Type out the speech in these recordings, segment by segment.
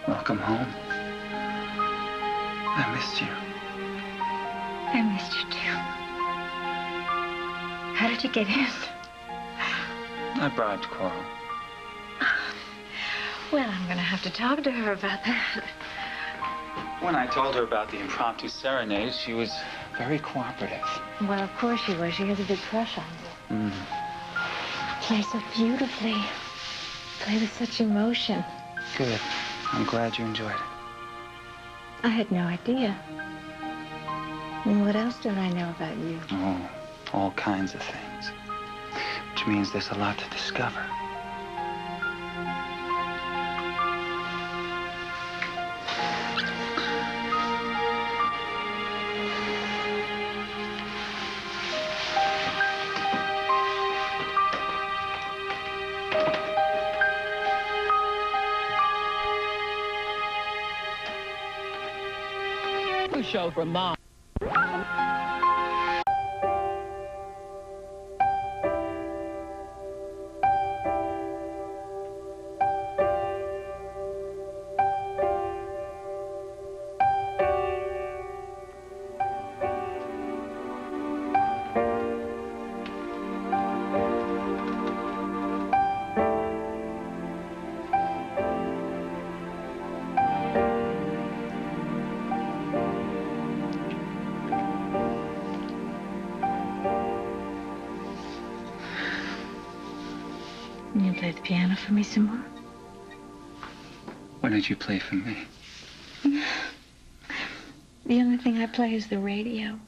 Welcome home. I missed you. I missed you too. How did you get in? I bribed Coral. Well, I'm gonna have to talk to her about that. When I told her about the impromptu serenade, she was very cooperative. Well, of course she was. She has a big crush on you. Play so beautifully. Play with such emotion. Good. I'm glad you enjoyed it. I had no idea. And what else don't I know about you? Oh, all kinds of things. Which means there's a lot to discover. Show from Mom. You play the piano for me some more? What did you play for me? The only thing I play is the radio.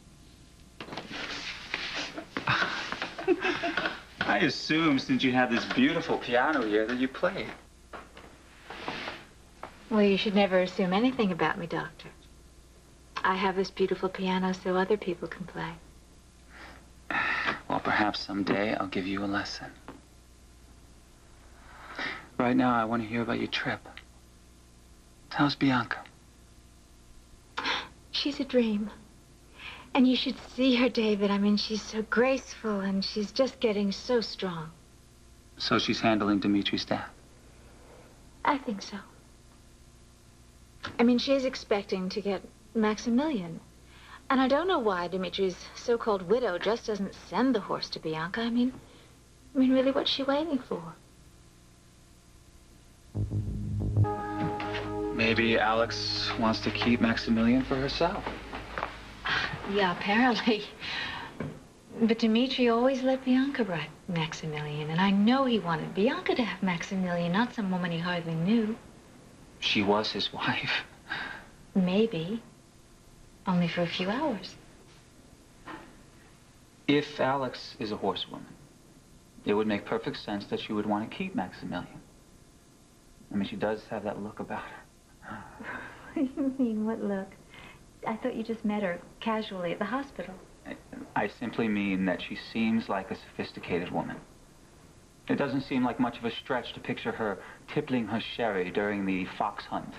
I assumed since you had this beautiful piano here that you played. Well, you should never assume anything about me, Doctor. I have this beautiful piano so other people can play. Well, perhaps someday I'll give you a lesson. Right now, I want to hear about your trip. How's Bianca? She's a dream. And you should see her, David. I mean, she's so graceful, and she's just getting so strong. So she's handling Dimitri's death? I think so. I mean, she's expecting to get Maximilian. And I don't know why Dimitri's so-called widow just doesn't send the horse to Bianca. I mean, really, what's she waiting for? Maybe Alex wants to keep Maximilian for herself. Yeah, apparently. But Dimitri always let Bianca ride Maximilian, and I know he wanted Bianca to have Maximilian, not some woman he hardly knew. She was his wife. Maybe. Only for a few hours. If Alex is a horsewoman, it would make perfect sense that she would want to keep Maximilian. I mean, she does have that look about her. What do you mean, what look? I thought you just met her casually at the hospital. I simply mean that she seems like a sophisticated woman. It doesn't seem like much of a stretch to picture her tippling her sherry during the fox hunt.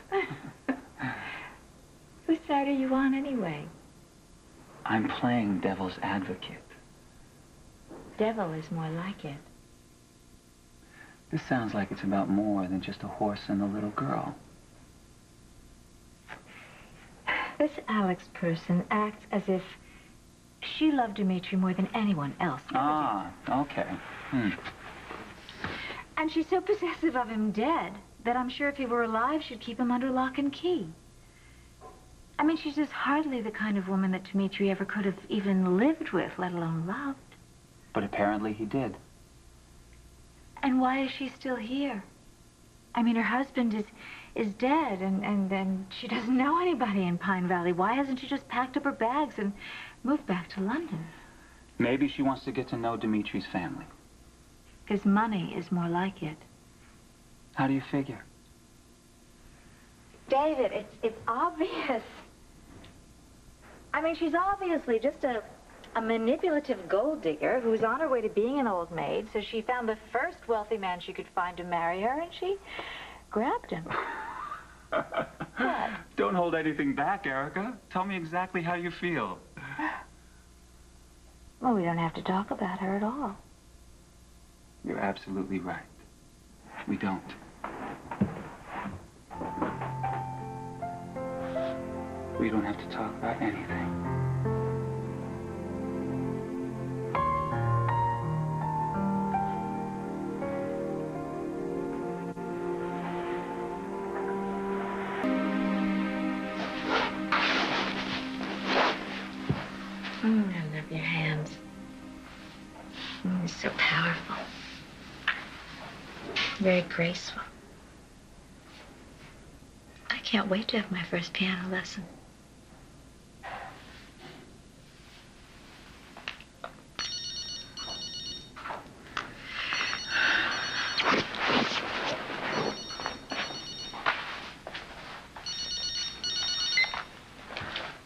Whose side are you on, anyway? I'm playing devil's advocate. Devil is more like it. This sounds like it's about more than just a horse and a little girl. This Alex person acts as if she loved Dimitri more than anyone else. Ah, okay. And she's so possessive of him dead that I'm sure if he were alive, she'd keep him under lock and key. I mean, she's just hardly the kind of woman that Dimitri ever could have even lived with, let alone loved. But apparently he did. And why is she still here? I mean, her husband is dead, and she doesn't know anybody in Pine Valley. Why hasn't she just packed up her bags and moved back to London? Maybe she wants to get to know Dimitri's family. Because money is more like it. How do you figure? David, it's obvious. I mean, she's obviously just a manipulative gold digger who's on her way to being an old maid, so she found the first wealthy man she could find to marry her, and she grabbed him. What? Don't hold anything back, Erica. Tell me exactly how you feel. Well, we don't have to talk about her at all. You're absolutely right. We don't. We don't have to talk about anything. I love your hands. They're so powerful. Very graceful. I can't wait to have my first piano lesson.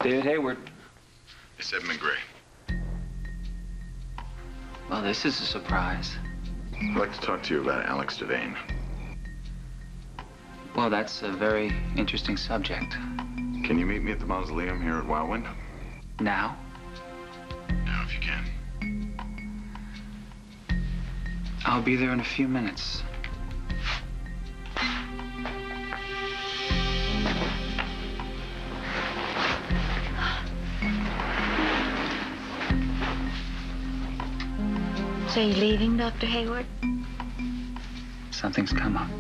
David Hayward. It's Edmund Gray. Well, this is a surprise. I'd like to talk to you about Alex Devane. Well, that's a very interesting subject. Can you meet me at the mausoleum here at Wildwind? Now? Now, if you can. I'll be there in a few minutes. So you're leaving, Dr. Hayward? Something's come up.